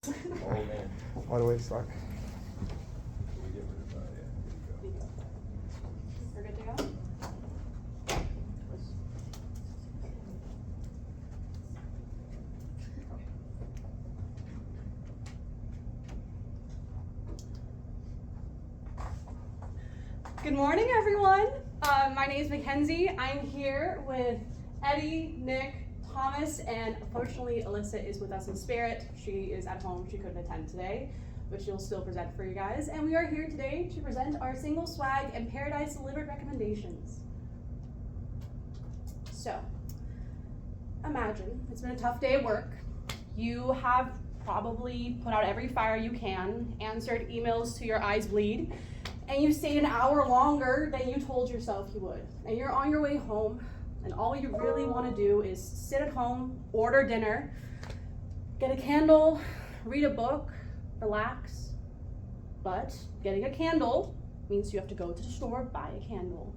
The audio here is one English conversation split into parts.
Oh man. All the way to start. We're good to go? Good morning, everyone. My name is Mackenzie. I'm here with Eddie, Nick, Thomas, and unfortunately, Alyssa is with us in spirit. She is at home. She couldn't attend today, but she'll still present for you guys. And we are here today to present our single swag and Paradise Delivered recommendations. So, imagine it's been a tough day at work. You have probably put out every fire you can, answered emails till your eyes bleed, and you stayed an hour longer than you told yourself you would. And you're on your way home, and all you really want to do is sit at home, order dinner, get a candle, read a book, relax. But getting a candle means you have to go to the store, buy a candle.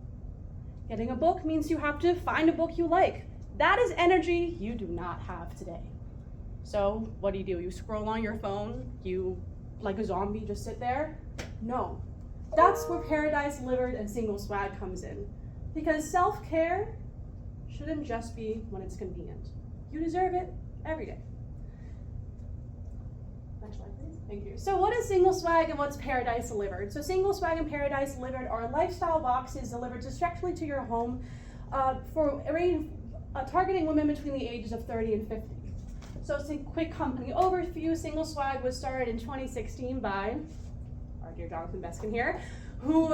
Getting a book means you have to find a book you like. That is energy you do not have today. So what do? You scroll on your phone, you, like a zombie, just sit there? No. That's where Paradise Delivered and Single Swag comes in. Because self-care shouldn't just be when it's convenient. You deserve it every day. Next slide, please. Thank you. So what is Single Swag and what's Paradise Delivered? So Single Swag and Paradise Delivered are lifestyle boxes delivered directly to your home targeting women between the ages of 30 and 50. So it's a quick company overview. Single Swag was started in 2016 by our dear Jonathan Beskin here, who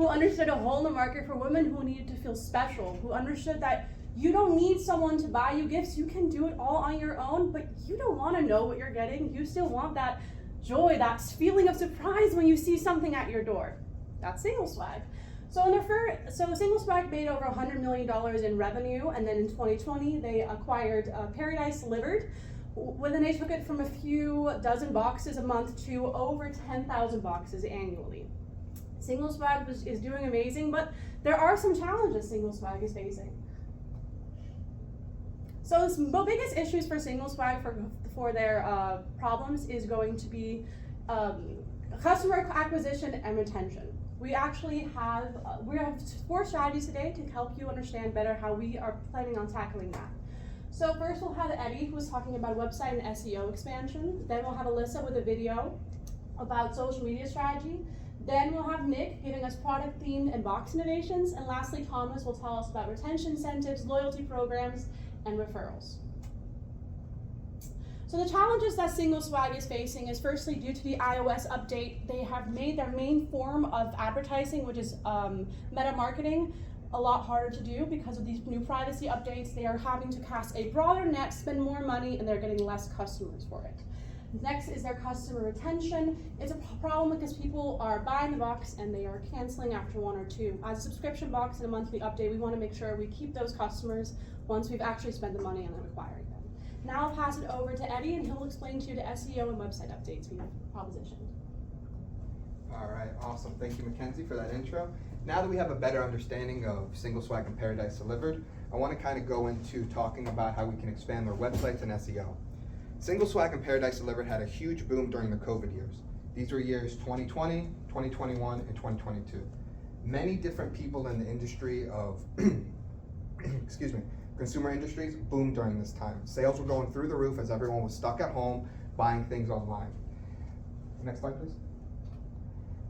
understood a hole in the market for women who needed to feel special, who understood that you don't need someone to buy you gifts. You can do it all on your own, but you don't want to know what you're getting. You still want that joy, that feeling of surprise when you see something at your door. That's Single Swag. So Single Swag made over $100 million in revenue, and then in 2020 they acquired Paradise Delivered. Then they took it from a few dozen boxes a month to over 10,000 boxes annually. Single Swag is doing amazing, but there are some challenges Single Swag is facing. So the biggest issues for Single Swag for their problems is going to be customer acquisition and retention. We actually have 4 strategies today to help you understand better how we are planning on tackling that. So first we'll have Eddie, who's talking about website and SEO expansion. Then we'll have Alyssa with a video about social media strategy. Then we'll have Nick giving us product themed and box innovations. And lastly, Thomas will tell us about retention incentives, loyalty programs, and referrals. So the challenges that Single Swag is facing is firstly due to the iOS update. They have made their main form of advertising, which is meta marketing, a lot harder to do because of these new privacy updates. They are having to cast a broader net, spend more money, and they're getting less customers for it. Next is their customer retention. It's a problem because people are buying the box and they are canceling after 1 or 2. As a subscription box and a monthly update, we want to make sure we keep those customers once we've actually spent the money on them acquiring them. Now I'll pass it over to Eddie and he'll explain to you the SEO and website updates we have propositioned. All right, awesome. Thank you, Mackenzie, for that intro. Now that we have a better understanding of Single Swag and Paradise Delivered, I want to kind of go into talking about how we can expand their websites and SEO. Single Swag and Paradise Delivered had a huge boom during the COVID years. These were years 2020, 2021, and 2022. Many different people in the industry of, consumer industries boomed during this time. Sales were going through the roof as everyone was stuck at home buying things online. Next slide, please.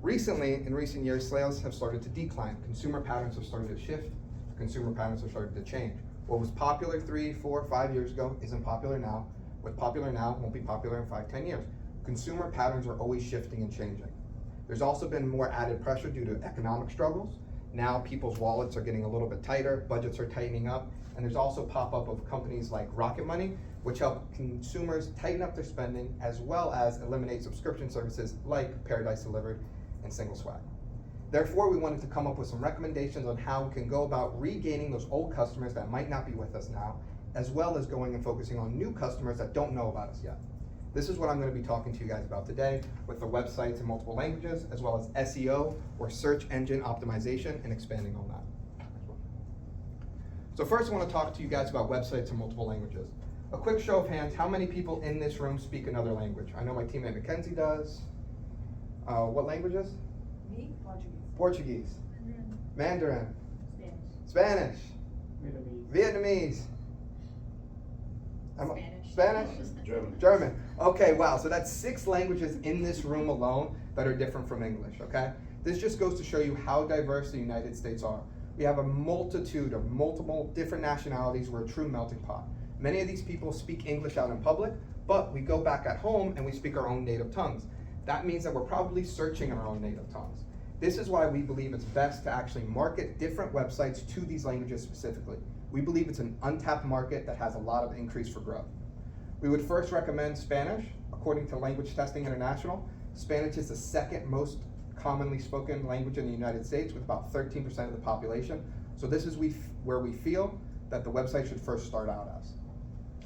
Recently, in recent years, sales have started to decline. Consumer patterns have started to shift. Consumer patterns have started to change. What was popular 3, 4, 5 years ago isn't popular now. What's popular now won't be popular in 5, 10 years. Consumer patterns are always shifting and changing. There's also been more added pressure due to economic struggles. Now people's wallets are getting a little bit tighter, budgets are tightening up, and there's also pop-up of companies like Rocket Money, which help consumers tighten up their spending as well as eliminate subscription services like Paradise Delivered and Single Swag. Therefore, we wanted to come up with some recommendations on how we can go about regaining those old customers that might not be with us now, as well as going and focusing on new customers that don't know about us yet. This is what I'm going to be talking to you guys about today with the websites in multiple languages, as well as SEO or search engine optimization and expanding on that. So first I want to talk to you guys about websites in multiple languages. A quick show of hands, how many people in this room speak another language? I know my teammate Mackenzie does. What languages? Me? Portuguese. Portuguese. Mandarin. Spanish. Spanish. Vietnamese. Spanish? German. Okay, wow, so that's 6 languages in this room alone that are different from English, okay? This just goes to show you how diverse the United States are. We have a multitude of multiple different nationalities. We're a true melting pot. Many of these people speak English out in public, but we go back at home and we speak our own native tongues. That means that we're probably searching in our own native tongues. This is why we believe it's best to actually market different websites to these languages specifically. We believe it's an untapped market that has a lot of increase for growth. We would first recommend Spanish. According to Language Testing International, Spanish is the 2nd most commonly spoken language in the United States with about 13% of the population. So this is where we feel that the website should first start out as.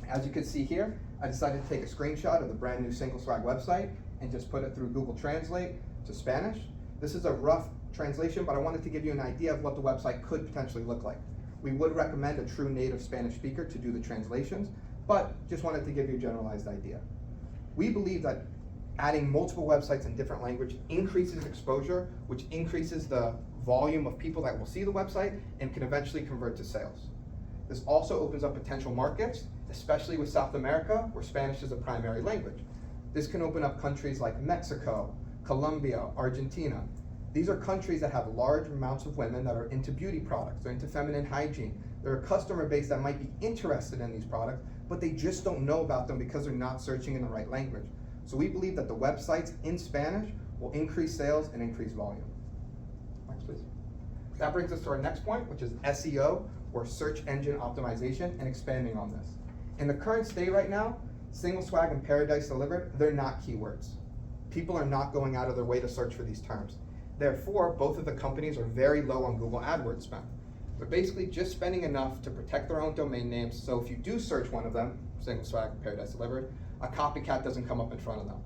As you can see here, I decided to take a screenshot of the brand new Single Swag website and just put it through Google Translate to Spanish. This is a rough translation, but I wanted to give you an idea of what the website could potentially look like. We would recommend a true native Spanish speaker to do the translations, but just wanted to give you a generalized idea. We believe that adding multiple websites in different language increases exposure, which increases the volume of people that will see the website and can eventually convert to sales. This also opens up potential markets, especially with South America, where Spanish is a primary language. This can open up countries like Mexico, Colombia, Argentina. These are countries that have large amounts of women that are into beauty products, they're into feminine hygiene. They're a customer base that might be interested in these products, but they just don't know about them because they're not searching in the right language. So we believe that the websites in Spanish will increase sales and increase volume. Next, please. That brings us to our next point, which is SEO, or search engine optimization, and expanding on this. In the current state right now, Single Swag and Paradise Delivered, they're not keywords. People are not going out of their way to search for these terms. Therefore, both of the companies are very low on Google AdWords spend. They're basically just spending enough to protect their own domain names, so if you do search one of them, Single Swag, Paradise Delivered, a copycat doesn't come up in front of them.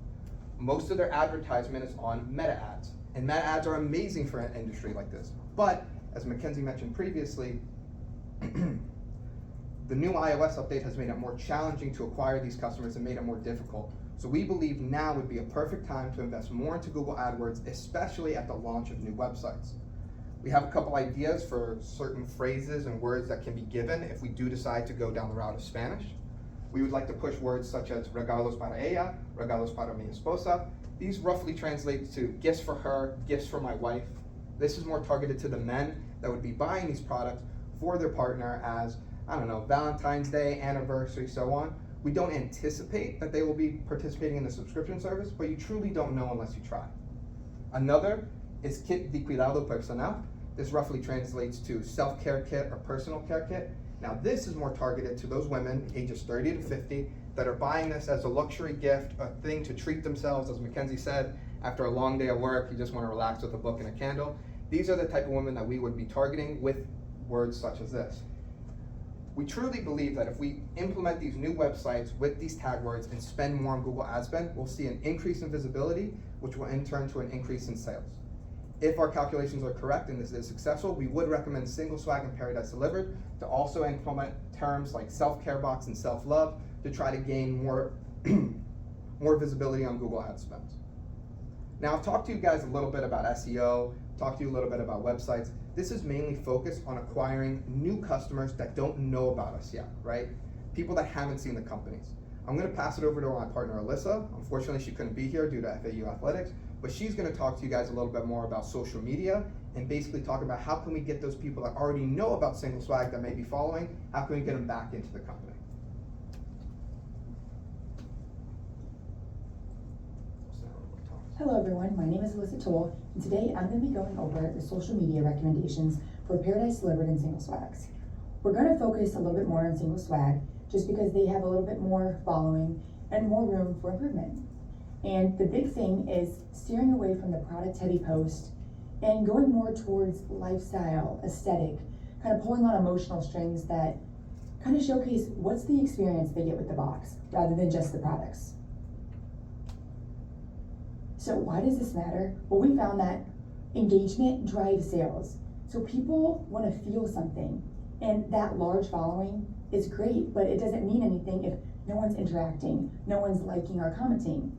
Most of their advertisement is on meta ads, and meta ads are amazing for an industry like this. But, as Mackenzie mentioned previously, the new iOS update has made it more challenging to acquire these customers and made it more difficult. So we believe now would be a perfect time to invest more into Google AdWords, especially at the launch of new websites. We have a couple ideas for certain phrases and words that can be given if we do decide to go down the route of Spanish. We would like to push words such as regalos para ella, regalos para mi esposa. These roughly translate to gifts for her, gifts for my wife. This is more targeted to the men that would be buying these products for their partner as, I don't know, Valentine's Day, anniversary, so on. We don't anticipate that they will be participating in the subscription service, but you truly don't know unless you try. Another is kit de cuidado personal. This roughly translates to self-care kit or personal care kit. Now this is more targeted to those women ages 30 to 50 that are buying this as a luxury gift, a thing to treat themselves, as Mackenzie said, after a long day of work, you just want to relax with a book and a candle. These are the type of women that we would be targeting with words such as this. We truly believe that if we implement these new websites with these tag words and spend more on Google ad spend, we'll see an increase in visibility, which will in turn to an increase in sales. If our calculations are correct and this is successful, we would recommend Single Swag and Paradise Delivered to also implement terms like self-care box and self-love to try to gain more, more visibility on Google ad spend. Now I've talked to you guys a little bit about SEO, talked to you a little bit about websites. This is mainly focused on acquiring new customers that don't know about us yet, right? People that haven't seen the companies. I'm gonna pass it over to my partner, Alyssa. Unfortunately, she couldn't be here due to FAU athletics, but she's gonna talk to you guys a little bit more about social media and basically talk about how can we get those people that already know about Single Swag that may be following, how can we get them back into the company? Hello everyone, my name is Alyssa Toll, and today I'm going to be going over the social media recommendations for Paradise Delivered and Single Swags. We're going to focus a little bit more on Single Swag, just because they have a little bit more following and more room for improvement. And the big thing is steering away from the product heavy post and going more towards lifestyle, aesthetic, kind of pulling on emotional strings that kind of showcase what's the experience they get with the box, rather than just the products. So why does this matter? Well, we found that engagement drives sales. So people want to feel something, and that large following is great, but it doesn't mean anything if no one's interacting, no one's liking or commenting.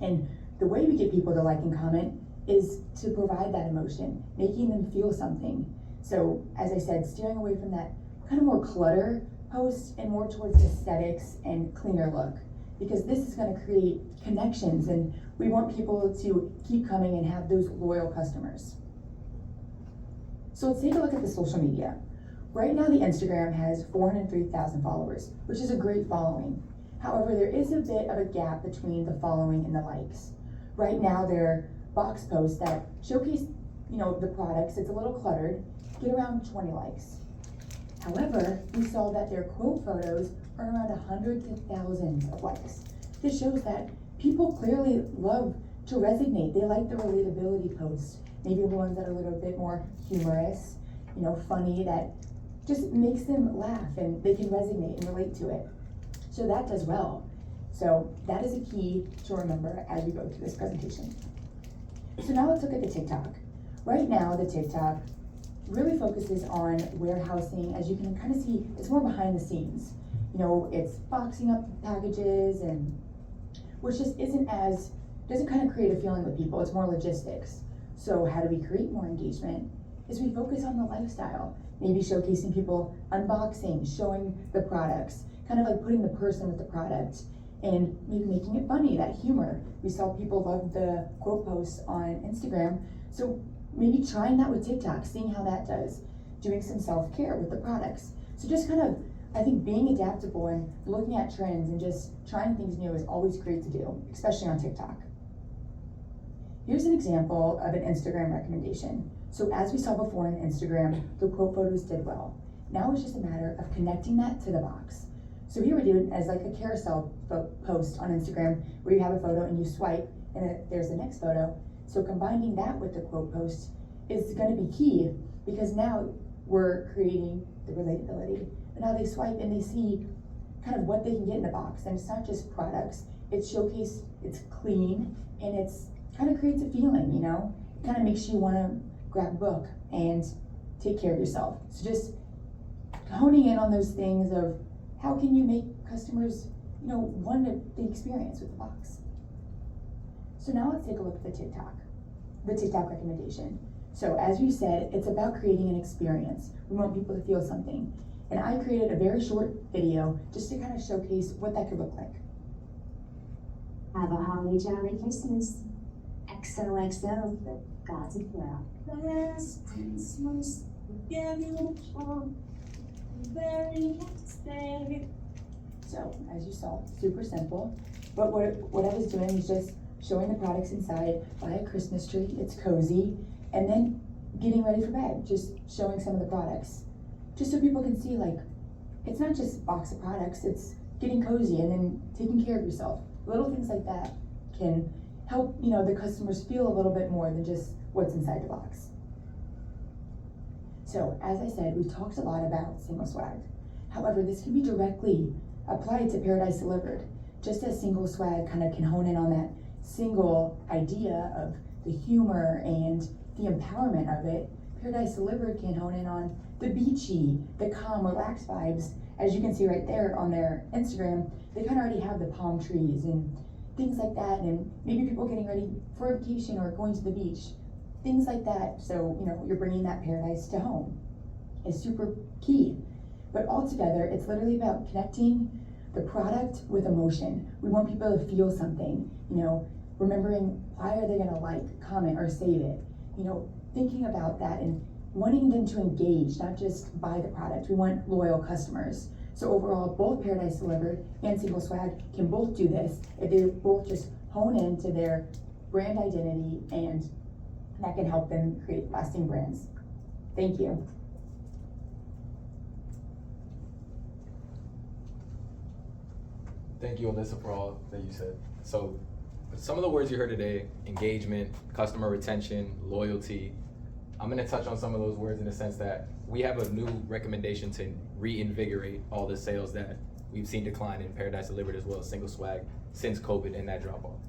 And the way we get people to like and comment is to provide that emotion, making them feel something. So, as I said, steering away from that kind of more clutter post and more towards aesthetics and cleaner look, because this is going to create connections, and we want people to keep coming and have those loyal customers. So let's take a look at the social media. Right now, the Instagram has 403,000 followers, which is a great following. However, there is a bit of a gap between the following and the likes. Right now, their box posts that showcase, the products, it's a little cluttered, get around 20 likes. However, we saw that their quote photos earn around 100 to thousands of likes. This shows that people clearly love to resonate. They like the relatability posts, maybe the ones that are a little bit more humorous, funny, that just makes them laugh and they can resonate and relate to it. So that does well. So that is a key to remember as we go through this presentation. So now let's look at the TikTok. Right now, the TikTok really focuses on warehousing. As you can kind of see, it's more behind the scenes. It's boxing up packages, and which just doesn't kind of create a feeling with people. It's more logistics. So how do we create more engagement? Is we focus on the lifestyle, maybe showcasing people unboxing, showing the products, kind of like putting the person with the product, and maybe making it funny, that humor. We saw people love the quote posts on Instagram, so maybe trying that with TikTok, seeing how that does, doing some self-care with the products. So just kind of, I think being adaptable and looking at trends and just trying things new is always great to do, especially on TikTok. Here's an example of an Instagram recommendation. So as we saw before on Instagram, the quote photos did well. Now it's just a matter of connecting that to the box. So here we do it as like a carousel post on Instagram, where you have a photo and you swipe and there's the next photo. So combining that with the quote post is going to be key, because now we're creating the relatability. But now they swipe and they see kind of what they can get in the box. And it's not just products, it's showcased, it's clean, and it's kind of creates a feeling, It kind of makes you want to grab a book and take care of yourself. So just honing in on those things of how can you make customers, want the experience with the box. So now let's take a look at the TikTok recommendation. So as we said, it's about creating an experience. We want people to feel something. And I created a very short video just to kind of showcase what that could look like. Have a holly jolly Christmas. XOXO, the gods of love. Last Christmas, gave you the very next day. So as you saw, super simple. But what I was doing was just showing the products inside by a Christmas tree. It's cozy. And then getting ready for bed, just showing some of the products. Just so people can see, like, it's not just a box of products, it's getting cozy and then taking care of yourself. Little things like that can help, the customers feel a little bit more than just what's inside the box. So, as I said, we talked a lot about single swag. However, this can be directly applied to Paradise Delivered. Just as single swag kind of can hone in on that single idea of the humor and the empowerment of it, Paradise Delivered can hone in on the beachy, the calm, relaxed vibes. As you can see right there on their Instagram, they kind of already have the palm trees and things like that, and maybe people getting ready for a vacation or going to the beach, things like that. So, you're bringing that paradise to home is super key. But altogether, it's literally about connecting the product with emotion. We want people to feel something, remembering why are they gonna like, comment, or save it, thinking about that and wanting them to engage, not just buy the product. We want loyal customers. So overall, both Paradise Delivered and Single Swag can both do this if they both just hone into their brand identity, and that can help them create lasting brands. Thank you. Thank you, Alyssa, for all that you said. So some of the words you heard today: engagement, customer retention, loyalty. I'm gonna touch on some of those words in the sense that we have a new recommendation to reinvigorate all the sales that we've seen decline in Paradise Delivered as well as Single Swag since COVID and that drop off.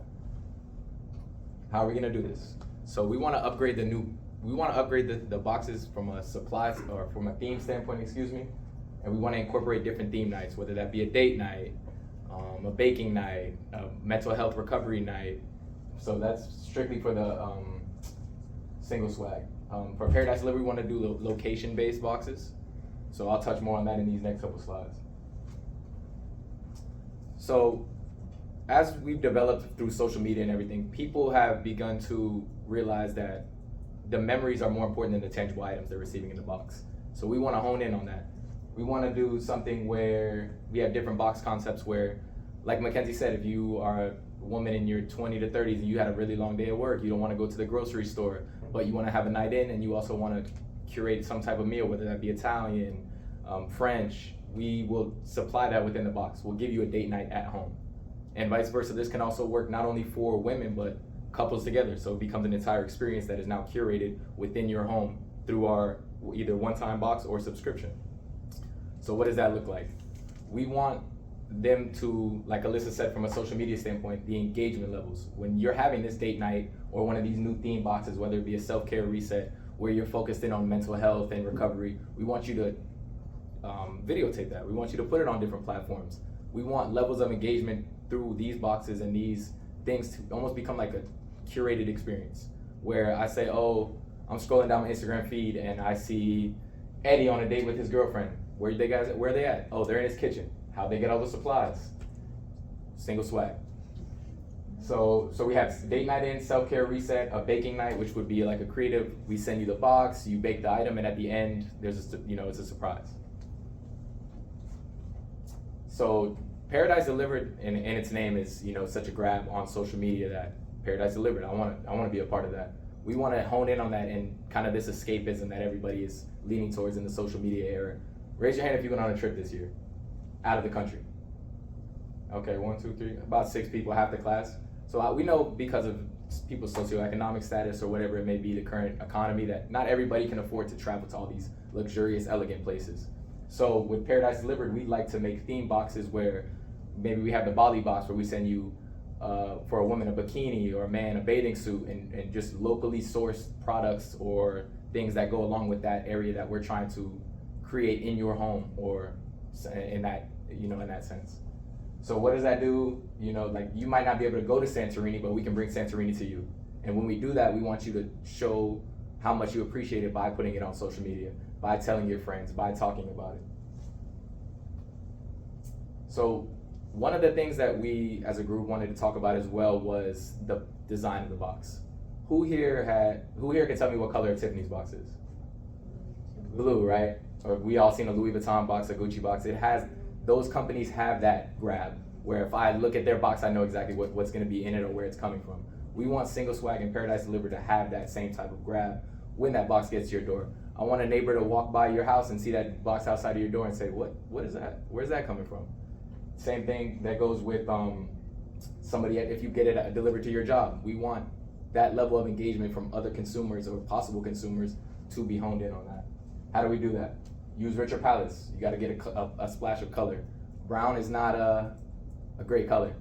How are we gonna do this? So we wanna upgrade the boxes from a supply, or from a theme standpoint, and we wanna incorporate different theme nights, whether that be a date night, a baking night, a mental health recovery night. So that's strictly for the single swag. For Paradise Delivery, we want to do location-based boxes. So I'll touch more on that in these next couple slides. So as we've developed through social media and everything, people have begun to realize that the memories are more important than the tangible items they're receiving in the box. So we want to hone in on that. We want to do something where we have different box concepts where, like Mackenzie said, if you are a woman in your 20 to 30s and you had a really long day at work, you don't want to go to the grocery store, but you want to have a night in and you also want to curate some type of meal, whether that be Italian, French, we will supply that within the box. We'll give you a date night at home. And vice versa, this can also work not only for women, but couples together. So it becomes an entire experience that is now curated within your home through our either one-time box or subscription. So what does that look like? We want them to, like Alyssa said, from a social media standpoint, the engagement levels. When you're having this date night or one of these new theme boxes, whether it be a self-care reset, where you're focused in on mental health and recovery, we want you to videotape that. We want you to put it on different platforms. We want levels of engagement through these boxes and these things to almost become like a curated experience, where I say, oh, I'm scrolling down my Instagram feed and I see Eddie on a date with his girlfriend. Where are they at? Oh, they're in his kitchen. How'd they get all the supplies? Single swag. So we have date night in, self-care reset, a baking night, which would be like a creative, we send you the box, you bake the item, and at the end, there's it's a surprise. So Paradise Delivered, and its name is, such a grab on social media that Paradise Delivered, I want to be a part of that. We want to hone in on that and kind of this escapism that everybody is leaning towards in the social media era. Raise your hand if you went on a trip this year, out of the country. Okay, 1, 2, 3, about 6 people, half the class. So we know because of people's socioeconomic status or whatever it may be, the current economy, that not everybody can afford to travel to all these luxurious, elegant places. So with Paradise Delivered, we'd like to make theme boxes where maybe we have the Bali box where we send you, for a woman, a bikini, or a man, a bathing suit, and just locally sourced products or things that go along with that area that we're trying to create in your home, or in that, in that sense. So what does that do? Like, you might not be able to go to Santorini, but we can bring Santorini to you. And when we do that, we want you to show how much you appreciate it by putting it on social media, by telling your friends, by talking about it. So one of the things that we as a group wanted to talk about as well was the design of the box. Who here can tell me what color Tiffany's box is? Blue, right? Or we all seen a Louis Vuitton box, a Gucci box. Those companies have that grab, where if I look at their box, I know exactly what's gonna be in it or where it's coming from. We want Single Swag and Paradise Delivered to have that same type of grab when that box gets to your door. I want a neighbor to walk by your house and see that box outside of your door and say, what is that? Where's that coming from? Same thing that goes with somebody, if you get it delivered to your job. We want that level of engagement from other consumers or possible consumers to be honed in on that. How do we do that? Use richer palettes. You gotta get a splash of color. Brown is not a great color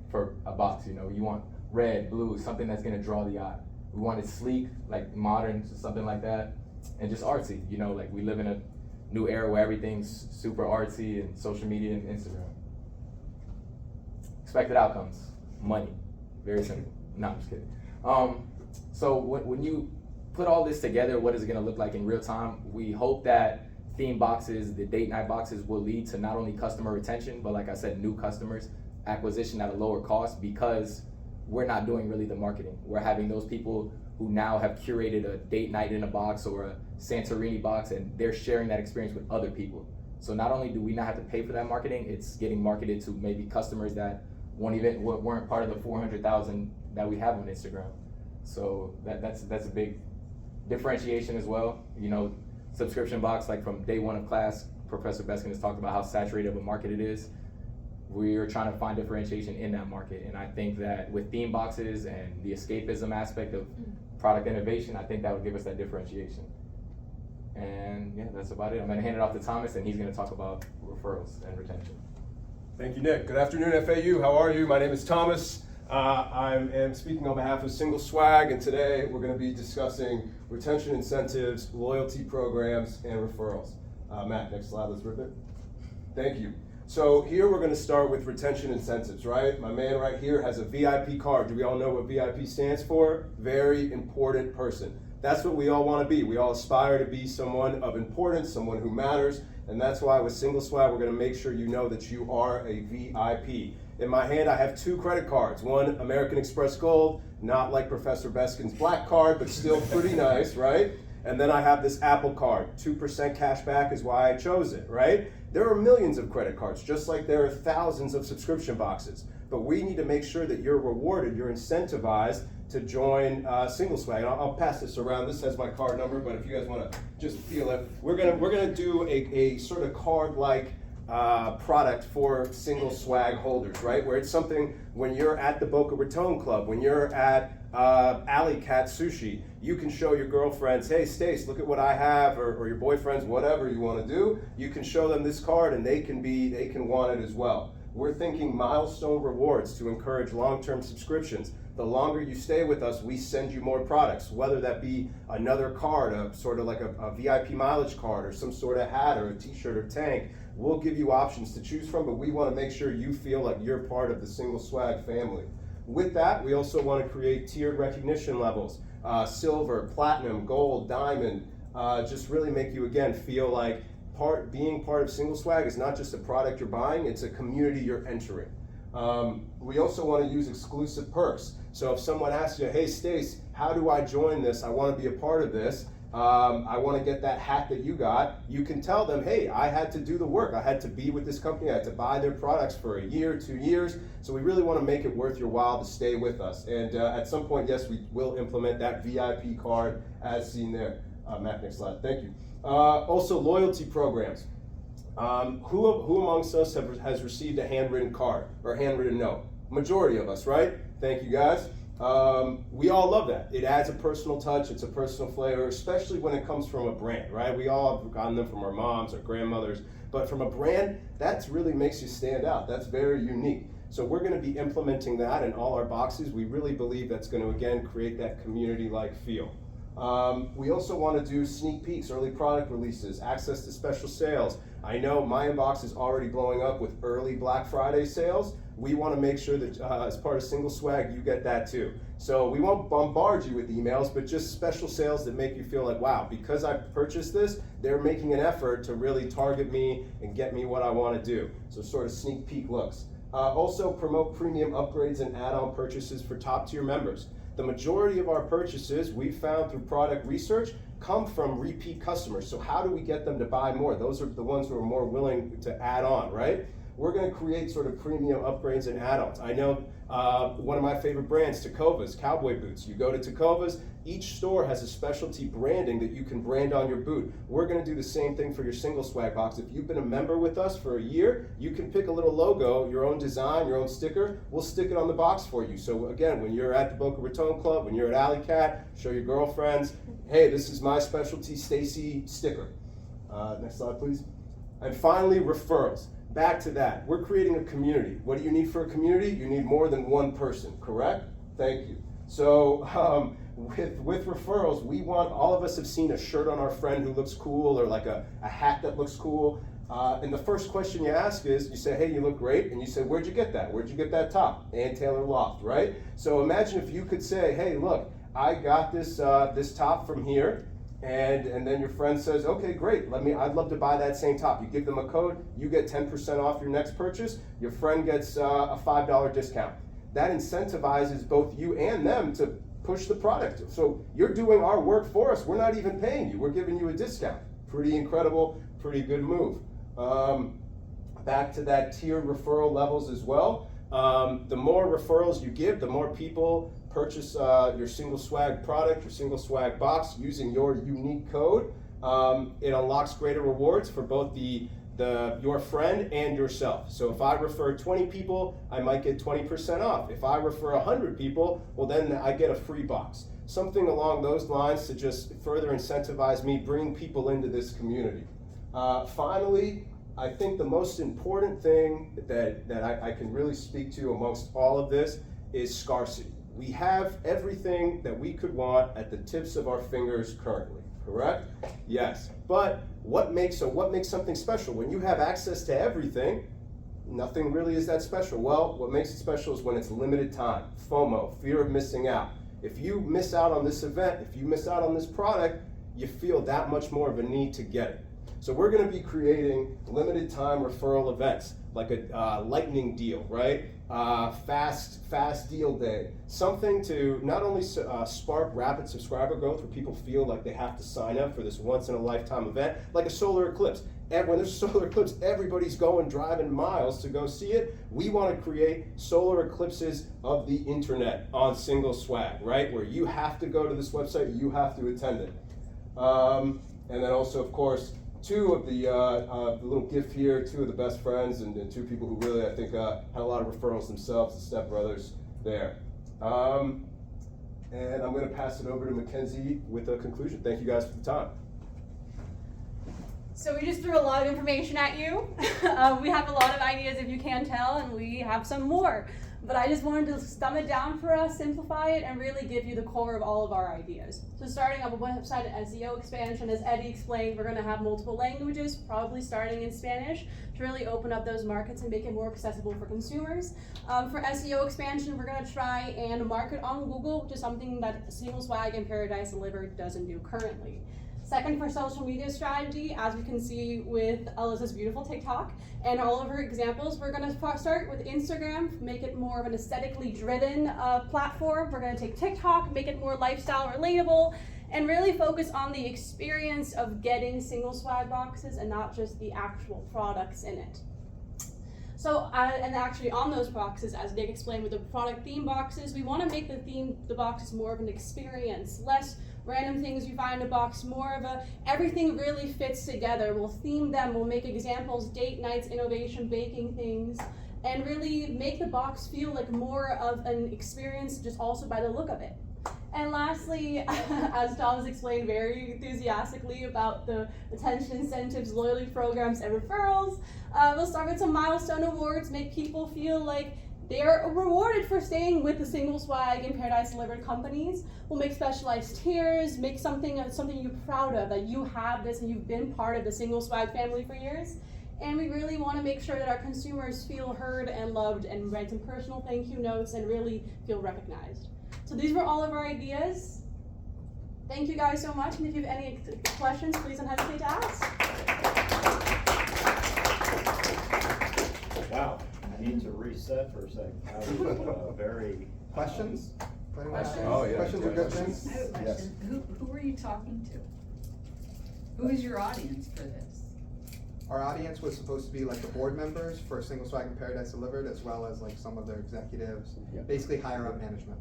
for a box, You want red, blue, something that's gonna draw the eye. We want it sleek, like modern, something like that, and just artsy. Like, we live in a new era where everything's super artsy, and social media and Instagram. Expected outcomes, money, very simple. No, I'm just kidding. So when you put all this together, what is it gonna look like in real time? We hope that theme boxes, the date night boxes, will lead to not only customer retention, but like I said, new customers, acquisition at a lower cost, because we're not doing really the marketing. We're having those people who now have curated a date night in a box or a Santorini box, and they're sharing that experience with other people. So not only do we not have to pay for that marketing, it's getting marketed to maybe customers that weren't part of the 400,000 that we have on Instagram. So that's a big differentiation as well. Subscription box, like from day one of class, Professor Beskin has talked about how saturated of a market it is. We're trying to find differentiation in that market, and I think that with theme boxes and the escapism aspect of product innovation, I think that would give us that differentiation. And yeah, that's about it. I'm gonna hand it off to Thomas, and he's gonna talk about referrals and retention. Thank you, Nick. Good afternoon, FAU. How are you? My name is Thomas. I am speaking on behalf of Single Swag, and today we're going to be discussing retention incentives, loyalty programs, and referrals. Matt, next slide, let's rip it. Thank you. So here we're going to start with retention incentives, right? My man right here has a VIP card. Do we all know what VIP stands for? Very important person. That's what we all want to be. We all aspire to be someone of importance, someone who matters, and that's why with Single Swag, we're going to make sure you know that you are a VIP. In my hand, I have 2 credit cards. One, American Express Gold, not like Professor Beskin's black card, but still pretty nice, right? And then I have this Apple card. 2% cash back is why I chose it, right? There are millions of credit cards, just like there are thousands of subscription boxes. But we need to make sure that you're rewarded, you're incentivized to join Single Swag. And I'll pass this around. This has my card number, but if you guys want to just feel it, we're gonna do a sort of card-like product for Single Swag holders, right? Where it's something when you're at the Boca Raton Club, when you're at Alley Cat Sushi, you can show your girlfriends, hey Stace, look at what I have, or your boyfriends, whatever you want to do. You can show them this card and they can want it as well. We're thinking milestone rewards to encourage long-term subscriptions. The longer you stay with us, we send you more products, whether that be another card, a sort of like a VIP mileage card, or some sort of hat, or a t-shirt or tank. We'll give you options to choose from, but we want to make sure you feel like you're part of the Single Swag family. With that, we also want to create tiered recognition levels, silver, platinum, gold, diamond, just really make you, again, feel like being part of Single Swag is not just a product you're buying, it's a community you're entering. We also want to use exclusive perks. So if someone asks you, hey Stace, how do I join this? I want to be a part of this. I want to get that hat that you got. You can tell them, hey, I had to do the work. I had to be with this company. I had to buy their products for a year, 2 years. So we really want to make it worth your while to stay with us. And at some point, yes, we will implement that VIP card as seen there. Matt, next slide. Thank you. Also, loyalty programs. Who amongst us has received a handwritten card or handwritten note? Majority of us, right? Thank you, guys. We all love that. It adds a personal touch, it's a personal flavor, especially when it comes from a brand, right? We all have gotten them from our moms or grandmothers, but from a brand, that really makes you stand out. That's very unique. So we're going to be implementing that in all our boxes. We really believe that's going to, again, create that community-like feel. We also want to do sneak peeks, early product releases, access to special sales. I know my inbox is already blowing up with early Black Friday sales. We want to make sure that as part of Single Swag, you get that too. So we won't bombard you with emails, but just special sales that make you feel like, wow, because I purchased this, they're making an effort to really target me and get me what I want to do. So sort of sneak peek looks. Also promote premium upgrades and add-on purchases for top tier members. The majority of our purchases we found through product research come from repeat customers. So how do we get them to buy more? Those are the ones who are more willing to add on, right? We're going to create sort of premium upgrades and add-ons. I know one of my favorite brands, Tecovas, cowboy boots. You go to Tecovas, each store has a specialty branding that you can brand on your boot. We're going to do the same thing for your Single Swag box. If you've been a member with us for a year, you can pick a little logo, your own design, your own sticker. We'll stick it on the box for you. So again, when you're at the Boca Raton Club, when you're at Alley Cat, show your girlfriends, hey, this is my specialty Stacy sticker. Next slide, please. And finally, referrals. Back to that, we're creating a community. What do you need for a community? You need more than one person, correct? Thank you. So with referrals, we want, all of us have seen a shirt on our friend who looks cool, or like a hat that looks cool. And the first question you ask is, you say, hey, you look great. And you say, where'd you get that? Where'd you get that top? Ann Taylor Loft, right? So imagine if you could say, hey, look, I got this this top from here. And then your friend says, okay, great, I'd love to buy that same top. You give them a code, you get 10% off your next purchase, your friend gets a $5 discount. That incentivizes both you and them to push the product. So you're doing our work for us. We're not even paying you. We're giving you a discount. Pretty incredible, pretty good move. Back to that tiered referral levels as well. The more referrals you give, the more people purchase your Single Swag product, your Single Swag box using your unique code. It unlocks greater rewards for both your friend and yourself. So if I refer 20 people, I might get 20% off. If I refer 100 people, well then I get a free box. Something along those lines to just further incentivize me bringing people into this community. Finally, I think the most important thing that I can really speak to amongst all of this is scarcity. We have everything that we could want at the tips of our fingers currently, correct? Yes, but what makes something special? When you have access to everything, nothing really is that special. Well, what makes it special is when it's limited time. FOMO, fear of missing out. If you miss out on this event, if you miss out on this product, you feel that much more of a need to get it. So we're going to be creating limited time referral events, like a lightning deal, right? Fast deal day. Something to not only spark rapid subscriber growth where people feel like they have to sign up for this once in a lifetime event, like a solar eclipse. And when there's a solar eclipse, everybody's driving miles to go see it. We want to create solar eclipses of the internet on Single Swag, right? Where you have to go to this website, you have to attend it. And then also, of course, two of the little gift here, two of the best friends and two people who really, I think, had a lot of referrals themselves, the stepbrothers there. And I'm going to pass it over to Mackenzie with a conclusion. Thank you guys for the time. So we just threw a lot of information at you. We have a lot of ideas, if you can tell, and we have some more. But I just wanted to stum it down for us, simplify it, and really give you the core of all of our ideas. So starting up a website SEO expansion, as Eddie explained, we're going to have multiple languages, probably starting in Spanish, to really open up those markets and make it more accessible for consumers. For SEO expansion, we're going to try and market on Google, which is something that Single Swag and Paradise Delivered doesn't do currently. Second, for social media strategy, as we can see with Alyssa's beautiful TikTok and all of her examples, we're going to start with Instagram, make it more of an aesthetically driven platform. We're going to take TikTok, make it more lifestyle relatable, and really focus on the experience of getting Single Swag boxes and not just the actual products in it. So, and actually on those boxes, as Nick explained with the product theme boxes, we want to make the boxes more of an experience, less random things you find in a box, more of a, everything really fits together. We'll theme them, we'll make examples, date nights, innovation, baking things, and really make the box feel like more of an experience just also by the look of it. And lastly, as Thomas explained very enthusiastically about the retention incentives, loyalty programs, and referrals, we'll start with some milestone awards, make people feel like they are rewarded for staying with the Single Swag and Paradise Delivered companies. We'll make specialized tiers, make something you're proud of, that you have this and you've been part of the Single Swag family for years. And we really want to make sure that our consumers feel heard and loved and write some personal thank you notes and really feel recognized. So these were all of our ideas. Thank you guys so much. And if you have any questions, please don't hesitate to ask. Wow. I need to reset for a second. That was very... Questions? Questions? Oh, yeah. Questions are good things? I have a question. Yes. Who are you talking to? Who is your audience for this? Our audience was supposed to be like the board members for Single Swag and Paradise Delivered, as well as like some of their executives, Yeah. basically higher up management.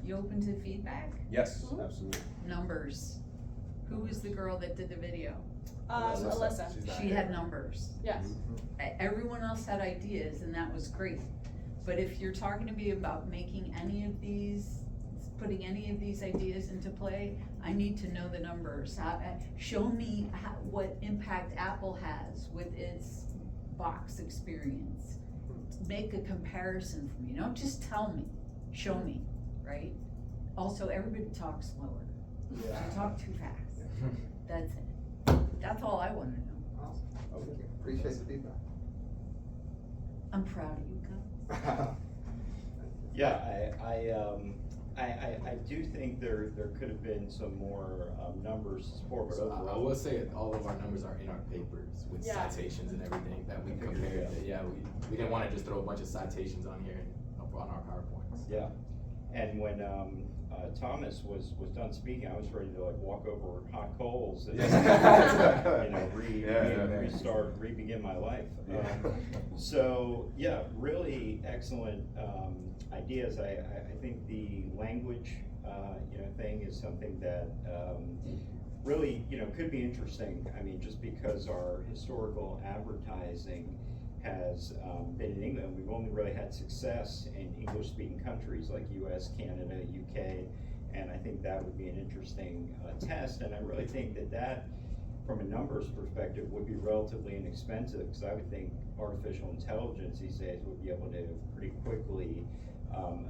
You open to feedback? Yes, absolutely. Numbers. Who was the girl that did the video? Alyssa. She's not She here. had numbers. Yes. Everyone else had ideas, and that was great. But if you're talking to me about making any of these, putting any of these ideas into play, I need to know the numbers. Show me what impact Apple has with its box experience. Make a comparison for me. Don't just tell me. Show me, right? Also, everybody talks slower. Yeah. You talk too fast. That's it. That's all I want to know. Awesome. Thank you. Appreciate the feedback. I'm proud of you guys. Yeah, I do think there could have been some more numbers to support, but So I overall. will say all of our numbers are in our papers with Yeah. citations and everything that we compared. Yeah. Yeah, we didn't want to just throw a bunch of citations on here and up on our PowerPoints. Yeah, and when Thomas was done speaking, I was ready to like walk over hot coals and restart, re-begin my life. So yeah, really excellent ideas. I think the language thing is something that really could be interesting. I mean, just because our historical advertising has been in England, we've only really had success in English-speaking countries like US, Canada, UK, and I think that would be an interesting test. And I really think that from a numbers perspective would be relatively inexpensive, because I would think artificial intelligence these days would be able to pretty quickly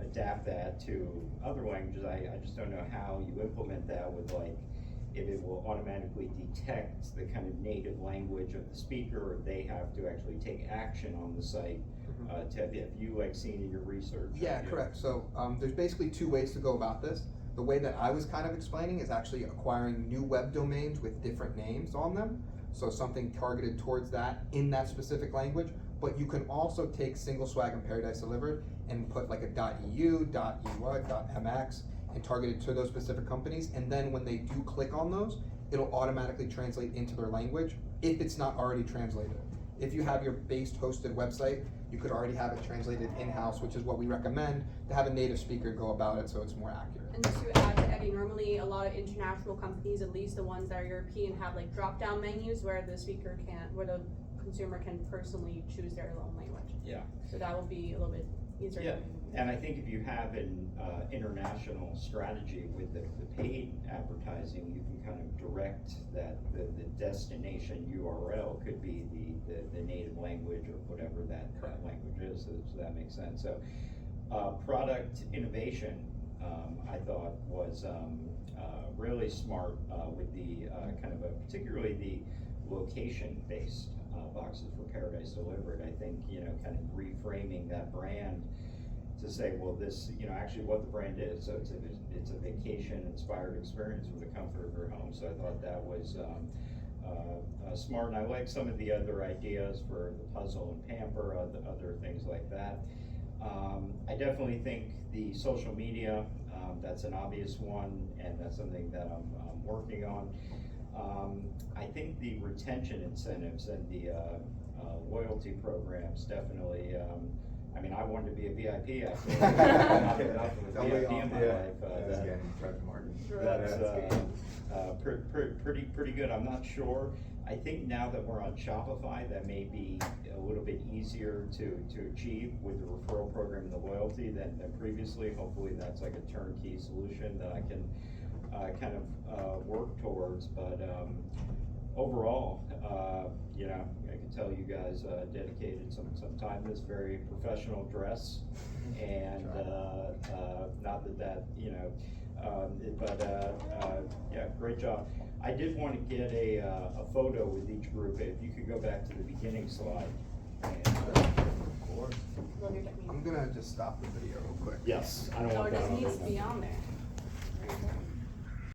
adapt that to other languages. I just don't know how you implement that with like if it will automatically detect the kind of native language of the speaker, or they have to actually take action on the site. Have you like seen in your research? Yeah, correct. So there's basically two ways to go about this. The way that I was kind of explaining is actually acquiring new web domains with different names on them. So something targeted towards that in that specific language. But you can also take Single Swag and Paradise Delivered and put like a .eu, .ey, .mx and target it to those specific companies. And then when they do click on those, it'll automatically translate into their language if it's not already translated. If you have your based hosted website, you could already have it translated in-house, which is what we recommend, to have a native speaker go about it so it's more accurate. And just to add to Eddie, normally a lot of international companies, at least the ones that are European, have like drop-down menus where the speaker can, where the consumer can personally choose their own language. Yeah. So that will be a little bit easier. Yeah, and I think if you have an international strategy with the paid advertising, you can kind of direct that the destination URL could be the native language or whatever that language is, so that makes sense. So product innovation, I thought was really smart with the kind of particularly the location-based boxes for Paradise Delivered. I think, kind of reframing that brand to say, well, this, actually what the brand is. So it's a vacation-inspired experience with the comfort of your home. So I thought that was smart, and I like some of the other ideas for the puzzle and pamper, other things like that. I definitely think the social media, that's an obvious one, and that's something that I'm working on. I think the retention incentives and the loyalty programs definitely, I wanted to be a VIP after not enough of a VIP in my life. That's pretty good. I'm not sure. I think now that we're on Shopify, that may be a little bit easier to achieve with the referral program and the loyalty than previously. Hopefully that's like a turnkey solution that I can kind of work towards, but overall, I can tell you guys dedicated some time to this very professional dress, and not that yeah, great job. I did want to get a photo with each group. If you could go back to the beginning slide. And, Of course. Love your technique. I'm gonna just stop the video real quick. yes, I don't No, want it that just on needs to the- be on there.